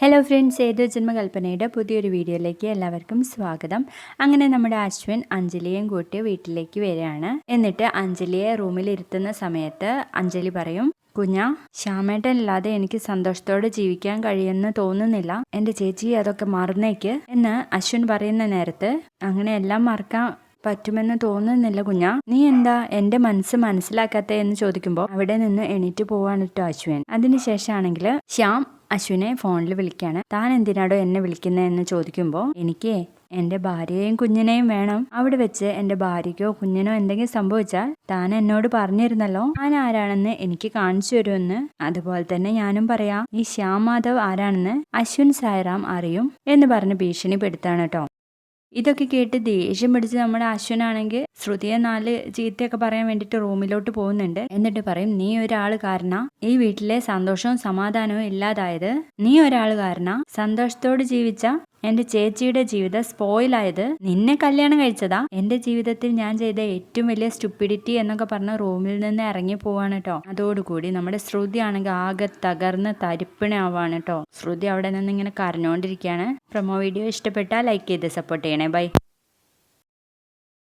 Hello friends, ഏതോ ജന്മകൽപ്പനയുടെ പുതിയൊരു വീഡിയോയിലേക്ക് എല്ലാവർക്കും സ്വാഗതം. അങ്ങനെ നമ്മുടെ അശ്വിൻ അഞ്ജലിയെയും കൂട്ടി വീട്ടിലേക്ക് വരികയാണ്. എന്നിട്ട് അഞ്ജലിയെ റൂമിൽ ഇരുത്തുന്ന സമയത്ത് അഞ്ജലി പറയും, കുഞ്ഞ, ശ്യാമേട്ടൻ ഇല്ലാതെ എനിക്ക് സന്തോഷത്തോടെ ജീവിക്കാൻ കഴിയുമെന്ന് തോന്നുന്നില്ല. എൻ്റെ ചേച്ചി അതൊക്കെ മറന്നേക്ക് എന്ന് അശ്വിൻ പറയുന്ന നേരത്ത്, അങ്ങനെയെല്ലാം മറക്കാൻ പറ്റുമെന്ന് തോന്നുന്നില്ല കുഞ്ഞ. നീ എന്താ എൻ്റെ മനസ്സ് മനസ്സിലാക്കാത്ത എന്ന് ചോദിക്കുമ്പോൾ അവിടെ നിന്ന് എണീറ്റ് പോവാണ് കേട്ടോ അശ്വിൻ. അതിനുശേഷമാണെങ്കിൽ ശ്യാം അശ്വിനെ ഫോണിൽ വിളിക്കാണ്. താൻ എന്തിനാടോ എന്നെ വിളിക്കുന്നതെന്ന് ചോദിക്കുമ്പോൾ, എനിക്ക് എൻ്റെ ഭാര്യയെയും കുഞ്ഞിനെയും വേണം. അവിടെ വെച്ച് എൻ്റെ ഭാര്യയ്ക്കോ കുഞ്ഞിനോ എന്തെങ്കിലും സംഭവിച്ചാൽ താൻ എന്നോട് പറഞ്ഞിരുന്നല്ലോ, ഞാൻ ആരാണെന്ന് എനിക്ക് കാണിച്ചു തരുമെന്ന്. അതുപോലെ തന്നെ ഞാനും പറയാം, ഈ ശ്യാം മാധവ് ആരാണെന്ന് അശ്വിൻ സായിറാം അറിയും എന്ന് പറഞ്ഞ് ഭീഷണിപ്പെടുത്താണ് കേട്ടോ. ഇതൊക്കെ കേട്ട് ദേഷ്യം പിടിച്ച് നമ്മുടെ അശ്വനാണെങ്കിൽ ശ്രുതിയെ 4 ചീത്തയൊക്കെ പറയാൻ വേണ്ടിയിട്ട് റൂമിലോട്ട് പോകുന്നുണ്ട്. എന്നിട്ട് പറയും, നീ ഒരാൾ കാരണ ഈ വീട്ടിലെ സന്തോഷവും സമാധാനവും ഇല്ലാതായത്. നീ ഒരാൾ കാരണ സന്തോഷത്തോട് ജീവിച്ച എൻ്റെ ചേച്ചിയുടെ ജീവിതം സ്പോയിലായത്. നിന്നെ കല്യാണം കഴിച്ചതാ. എൻ്റെ ജീവിതത്തിൽ ഞാൻ ചെയ്ത ഏറ്റവും വലിയ സ്റ്റുപ്പിഡിറ്റി എന്നൊക്കെ പറഞ്ഞ റൂമിൽ നിന്ന് ഇറങ്ങി പോവാണ് കേട്ടോ. അതോടുകൂടി നമ്മുടെ ശ്രുതി ആണെങ്കിൽ ആകെ തകർന്ന് തരിപ്പണാവാണ് കേട്ടോ. ശ്രുതി അവിടെ നിന്ന് ഇങ്ങനെ കരഞ്ഞുകൊണ്ടിരിക്കുകയാണ്. പ്രൊമോ വീഡിയോ ഇഷ്ടപ്പെട്ടാൽ ലൈക്ക് ചെയ്ത് സപ്പോർട്ട് ചെയ്യണേ. ബൈ.